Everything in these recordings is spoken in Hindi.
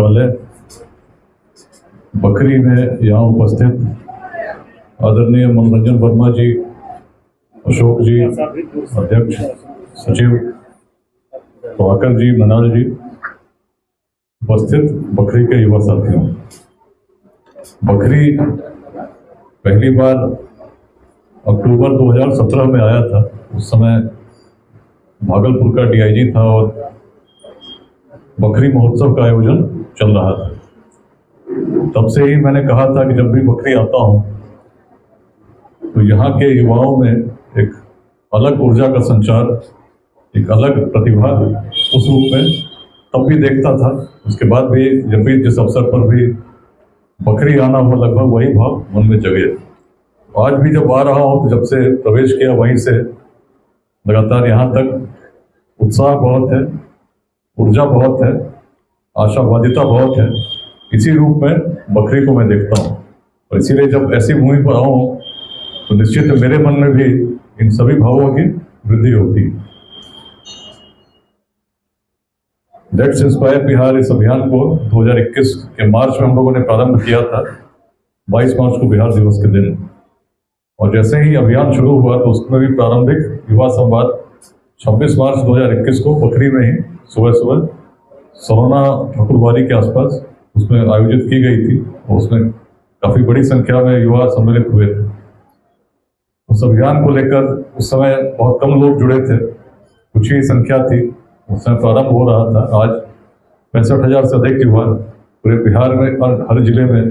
पुस्तकालय बखरी में यहाँ उपस्थित आदरणीय मनोरंजन वर्मा जी, अशोक जी, अध्यक्ष सचिव प्रभाकर जी, मनाल जी, उपस्थित बखरी के युवा साथियों। बखरी पहली बार अक्टूबर 2017 में आया था। उस समय भागलपुर का डीआईजी था और बखरी महोत्सव का आयोजन चल रहा था। तब से ही मैंने कहा था कि जब भी बखरी आता हूं तो यहाँ के युवाओं में एक अलग ऊर्जा का संचार, एक अलग प्रतिभा उस रूप में तब भी देखता था। उसके बाद भी जब भी जिस अवसर पर भी बखरी आना हो, लगभग वही भाव मन में जगे। आज भी जब आ रहा हूँ तो जब से प्रवेश किया वहीं से लगातार यहाँ तक उत्साह बहुत है, ऊर्जा बहुत है, आशावादिता बहुत है। इसी रूप में बखरी को मैं देखता हूँ और इसीलिए जब ऐसी भूमि पर आऊँ तो निश्चित मेरे मन में भी इन सभी भावों की वृद्धि होती है। लेट्स इंस्पायर बिहार इस अभियान को 2021 के मार्च में हम लोगों ने प्रारंभ किया था, 22 मार्च को बिहार दिवस के दिन। और जैसे ही अभियान शुरू हुआ तो उसमें भी प्रारंभिक युवा संवाद 26 मार्च 2021 को बखरी में ही सुबह सुबह सलोना ठाकुरबाड़ी के आसपास उसमें आयोजित की गई थी और उसमें काफ़ी बड़ी संख्या में युवा सम्मिलित हुए थे। उस अभियान को लेकर उस समय बहुत कम लोग जुड़े थे, कुछ ही संख्या थी। उस समय प्रारंभ हो रहा था। आज 65,000 से अधिक युवा पूरे बिहार में और हर जिले में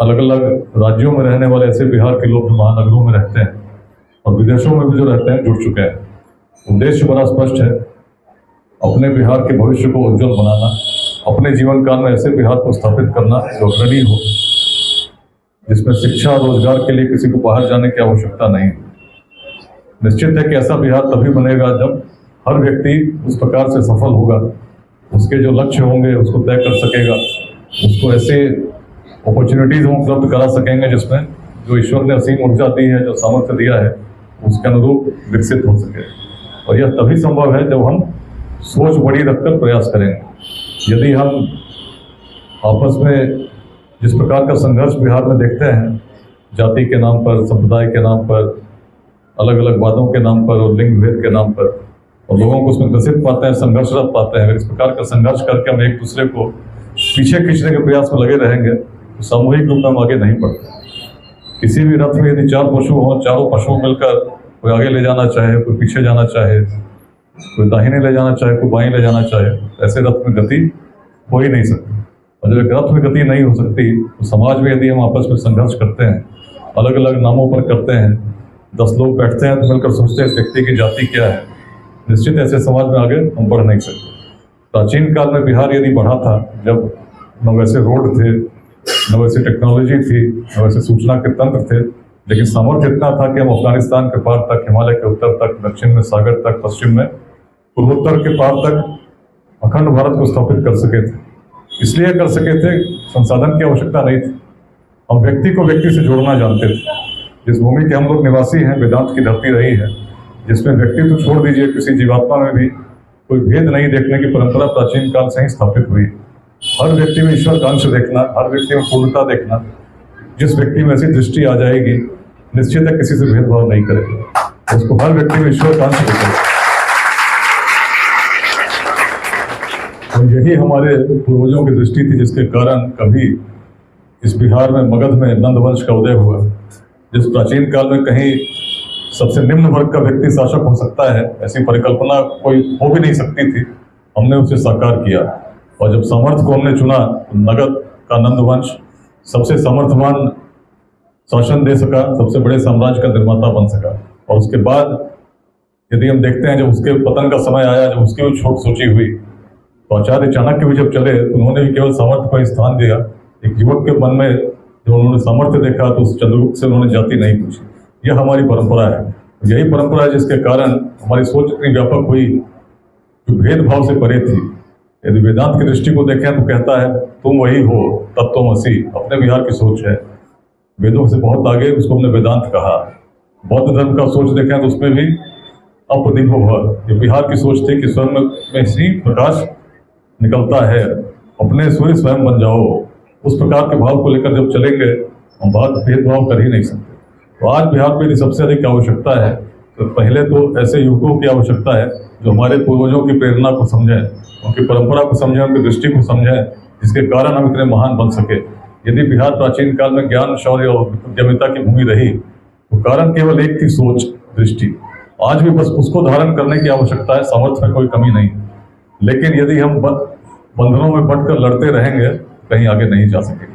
अलग अलग राज्यों में रहने वाले ऐसे बिहार के लोग जो महानगरों में रहते हैं और विदेशों में भी जो रहते हैं जुड़ चुके हैं। उद्देश्य बड़ा स्पष्ट है, अपने बिहार के भविष्य को उज्जवल बनाना, अपने जीवन काल में ऐसे बिहार को स्थापित करना जो अग्रणी हो, जिसमें शिक्षा और रोजगार के लिए किसी को बाहर जाने की आवश्यकता नहीं। निश्चित है कि ऐसा बिहार तभी बनेगा जब हर व्यक्ति उस प्रकार से सफल होगा, उसके जो लक्ष्य होंगे उसको तय कर सकेगा, उसको ऐसे अपॉर्चुनिटीज हम उपलब्ध करा सकेंगे जिसमें जो ईश्वर ने असीम ऊर्जा दी है, जो सामर्थ्य दिया है, उसके अनुरूप विकसित हो सके। और यह तभी संभव है जब हम सोच बड़ी रखकर प्रयास करेंगे। यदि हम आपस में जिस प्रकार का संघर्ष बिहार में देखते हैं, जाति के नाम पर, संप्रदाय के नाम पर, अलग अलग वादों के नाम पर और लिंग भेद के नाम पर, और लोगों को उसमें ग्रसित पाते हैं, संघर्षरत पाते हैं, इस प्रकार का संघर्ष करके हम एक दूसरे को पीछे खींचने के प्रयास में लगे रहेंगे तो सामूहिक रूप में हम आगे नहीं बढ़ते। किसी भी रथ में यदि 4 पशु हों, चारों पशु मिलकर कोई आगे ले जाना चाहे, कोई पीछे जाना चाहे, कोई दाहिने ले जाना चाहे, कोई बाएं ले जाना चाहे, ऐसे रथ में गति हो ही नहीं सकती। और जब रथ में गति नहीं हो सकती तो समाज में यदि हम आपस में संघर्ष करते हैं, अलग अलग नामों पर करते हैं, 10 लोग बैठते हैं तो मिलकर सोचते हैं इस व्यक्ति की जाति क्या है, निश्चित ऐसे समाज में आगे हम बढ़ नहीं सकते। प्राचीन काल में बिहार यदि बढ़ा था, जब न वैसे रोड थे, न वैसे टेक्नोलॉजी थी, न वैसे सूचना के तंत्र थे, लेकिन सामर्थ्य इतना था कि हम अफगानिस्तान के पार तक, हिमालय के उत्तर तक, दक्षिण में सागर तक, पश्चिम में पूर्वोत्तर के पार तक अखंड भारत को स्थापित कर सके थे। इसलिए कर सके थे, संसाधन की आवश्यकता नहीं थी। हम व्यक्ति को व्यक्ति से जोड़ना जानते थे। जिस भूमि के हम लोग निवासी हैं, वेदांत की धरती रही है, जिसमें व्यक्ति तो छोड़ दीजिए, किसी जीवात्मा में भी कोई भेद नहीं देखने की परंपरा प्राचीन काल से ही स्थापित हुई। हर व्यक्ति में ईश्वर का अंश देखना, हर व्यक्ति में पूर्णता देखना। जिस व्यक्ति में ऐसी दृष्टि आ जाएगी, निश्चित है किसी से भेदभाव नहीं करेगा, उसको हर व्यक्ति में ईश्वर का अंश दिखेगा। और यही हमारे पूर्वजों की दृष्टि थी, जिसके कारण कभी इस बिहार में, मगध में नंद वंश का उदय हुआ। जिस प्राचीन काल में कहीं सबसे निम्न वर्ग का व्यक्ति शासक हो सकता है, ऐसी परिकल्पना कोई हो भी नहीं सकती थी, हमने उसे साकार किया। और जब सामर्थ्य को हमने चुना तो नगद का नंद वंश सबसे सामर्थ्यवान शासन दे सका, सबसे बड़े साम्राज्य का निर्माता बन सका। और उसके बाद यदि हम देखते हैं, जब उसके पतन का समय आया, जब उसकी भी छोट सोची हुई, तो आचार्य चाणक्य भी जब चले तो उन्होंने भी केवल सामर्थ्य को ही स्थान दिया। एक युवक के मन में जब उन्होंने सामर्थ्य देखा तो उस चंद्रगुप्त से उन्होंने जाति नहीं पूछी। यह हमारी परंपरा है। यही परंपरा है जिसके कारण हमारी सोच इतनी व्यापक हुई, जो भेदभाव से परे थी। यदि वेदांत की दृष्टि को देखें तो कहता है तुम वही हो तत्त्वमसि, अपने बिहार की सोच है। वेदों से बहुत आगे उसको हमने वेदांत कहा। बौद्ध धर्म का सोच देखें तो उसमें भी अपदिभो भव, ये बिहार की सोच थी कि स्वयं में ही प्रकाश निकलता है, अपने सूर्य स्वयं बन जाओ, उस प्रकार के भाव को लेकर जब चलेंगे हम बात भेदभाव कर ही नहीं सकते। तो आज बिहार में सबसे अधिक आवश्यकता है, तो पहले तो ऐसे युवकों की आवश्यकता है जो हमारे पूर्वजों की प्रेरणा को समझें, उनकी परंपरा को समझें, उनकी दृष्टि को समझें, जिसके कारण हम इतने महान बन सके। यदि बिहार प्राचीन काल में ज्ञान, शौर्य और उद्यमिता की भूमि रही तो कारण केवल एक थी, सोच, दृष्टि। आज भी बस उसको धारण करने की आवश्यकता है, सामर्थ्य में कोई कमी नहीं। लेकिन यदि हम बंधनों में बंटकर लड़ते रहेंगे कहीं आगे नहीं जा सकेंगे।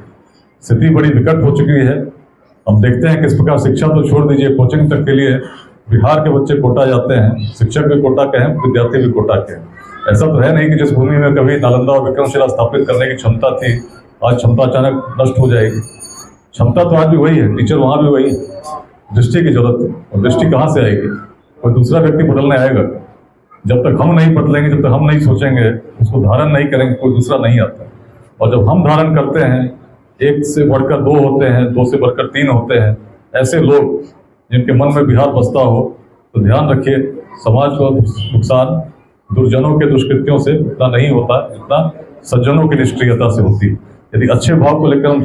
स्थिति बड़ी विकट हो चुकी है। हम देखते हैं किस प्रकार शिक्षा तो छोड़ दीजिए, कोचिंग तक के लिए बिहार के बच्चे कोटा जाते हैं, शिक्षक भी कोटा के हैं, विद्यार्थी भी कोटा के हैं। ऐसा तो है नहीं कि जिस भूमि में कभी नालंदा और विक्रमशिला स्थापित करने की क्षमता थी, आज क्षमता अचानक नष्ट हो जाएगी। क्षमता तो आज भी वही है, टीचर वहाँ भी वही है। दृष्टि की जरूरत है, और दृष्टि कहाँ से आएगी? कोई दूसरा व्यक्ति बदलने आएगा? जब तक हम नहीं बदलेंगे, जब तक हम नहीं सोचेंगे, उसको धारण नहीं करेंगे, कोई दूसरा नहीं आता। और जब हम धारण करते हैं, एक से बढ़कर दो होते हैं, दो से बढ़कर तीन होते हैं, ऐसे लोग जिनके मन में बिहार बसता हो, तो ध्यान रखिए समाज का नुकसान दुर्जनों के दुष्कृत्यों से इतना नहीं होता, इतना सज्जनों की निष्क्रियता से होती है। यदि अच्छे भाव को लेकर हम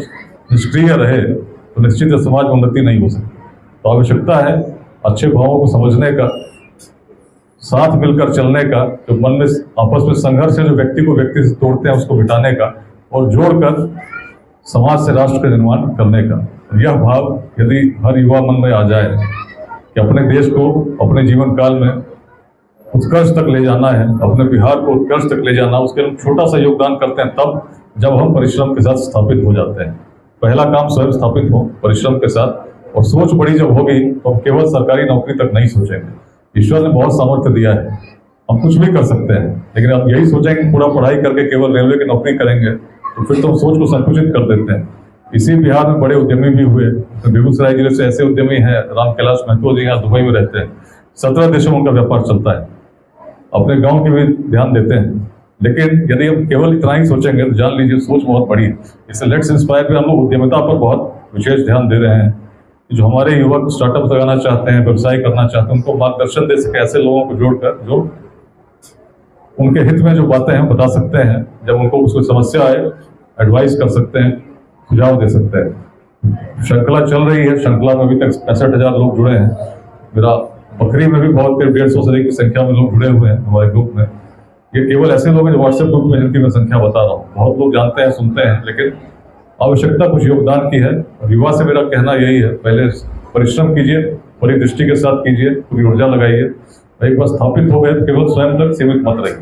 निष्क्रिय रहे तो निश्चित है समाज में उन्नति नहीं हो सकती। तो आवश्यकता है अच्छे भावों को समझने का, साथ मिलकर चलने का, जो मन में आपस में संघर्ष है, जो व्यक्ति को व्यक्ति से तोड़ते हैं, उसको मिटाने का, और जोड़कर समाज से राष्ट्र का निर्माण करने का। यह भाव यदि हर युवा मन में आ जाए कि अपने देश को अपने जीवन काल में उत्कर्ष तक ले जाना है, अपने बिहार को उत्कर्ष तक ले जाना, उसके हम छोटा सा योगदान करते हैं, तब जब हम परिश्रम के साथ स्थापित हो जाते हैं। पहला काम स्वयं स्थापित हो परिश्रम के साथ, और सोच बड़ी जब होगी तो हम केवल सरकारी नौकरी तक नहीं सोचेंगे। ईश्वर ने बहुत सामर्थ्य दिया है, हम कुछ भी कर सकते हैं, लेकिन हम यही सोचेंगे पूरा पढ़ाई करके केवल रेलवे की नौकरी करेंगे तो फिर तो हम सोच को संकुचित कर देते हैं। इसी बिहार में बड़े उद्यमी भी हुए। तो बेगूसराय जिले से ऐसे उद्यमी हैं, राम कैलाश महतो जी यहाँ दुबई में रहते हैं, 17 देशों में उनका व्यापार चलता है, अपने गांव के भी ध्यान देते हैं। लेकिन यदि हम केवल इतना ही सोचेंगे तो जान लीजिए सोच बहुत बड़ी है। इससे लेट्स इंस्पायर पे हम लोग उद्यमिता पर बहुत विशेष ध्यान दे रहे हैं। जो हमारे युवक स्टार्टअप लगाना चाहते हैं, व्यवसाय करना चाहते हैं, उनको मार्गदर्शन दे सके, ऐसे लोगों को जोड़कर जो उनके हित में जो बातें हैं बता सकते हैं। जब उनको कोई समस्या आए एडवाइस कर सकते हैं, सुझाव दे सकते हैं। श्रृंखला चल रही है, श्रृंखला में अभी तक 65,000 लोग जुड़े हैं। मेरा बकरी में भी बहुत करीब 150 से अधिक की संख्या में लोग जुड़े हुए हैं हमारे ग्रुप में। ये केवल ऐसे लोग हैं जो व्हाट्सएप ग्रुप में जिनकी मैं संख्या बता रहा हूँ। बहुत लोग जानते हैं, सुनते हैं, लेकिन आवश्यकता कुछ योगदान की है। और युवा से मेरा कहना यही है, पहले परिश्रम कीजिए, बड़ी दृष्टि के साथ कीजिए, पूरी ऊर्जा लगाइए। एक बार स्थापित हो गए तो केवल स्वयं तक सीमित मत रहिए,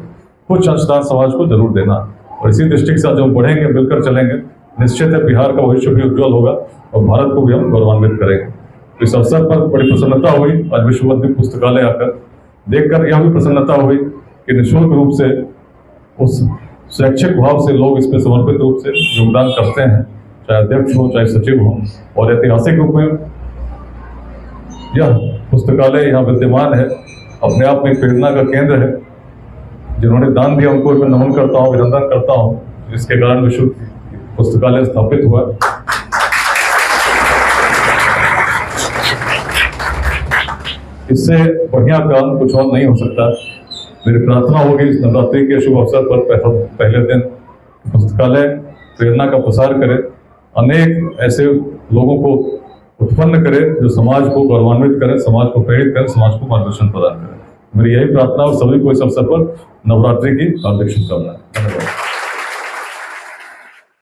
कुछ अंशदान समाज को जरूर देना। और इसी दृष्टि के साथ जब बढ़ेंगे, मिलकर चलेंगे, निश्चित है बिहार का भविष्य भी उज्जवल होगा और भारत को भी हम गौरवान्वित करेंगे। तो इस अवसर पर बड़ी प्रसन्नता हुई आज विश्व बौद्धिक पुस्तकालय आकर, देखकर यह भी प्रसन्नता हुई कि निःशुल्क रूप से, उस शैक्षिक भाव से लोग इसमें समर्पित रूप से योगदान करते हैं, चाहे अध्यक्ष हो चाहे सचिव हो। और ऐतिहासिक रूप में यह पुस्तकालय यहाँ विद्यमान है, अपने आप में एक प्रेरणा का केंद्र है। जिन्होंने दान दिया उनको मैं नमन करता हूँ, अभिनंदन करता हूँ, जिसके कारण विश्व पुस्तकालय स्थापित हुआ। इससे बढ़िया काम कुछ और नहीं हो सकता। मेरी प्रार्थना होगी इस नवरात्रि के शुभ अवसर पर पहले दिन पुस्तकालय प्रेरणा का प्रसार करे, अनेक ऐसे लोगों को उत्पन्न करे जो समाज को गौरवान्वित करें, समाज को प्रेरित करें, समाज को मार्गदर्शन प्रदान करें। मेरी यही प्रार्थना और सभी को इस अवसर पर नवरात्रि की हार्दिक शुभकामनाएं। धन्यवाद।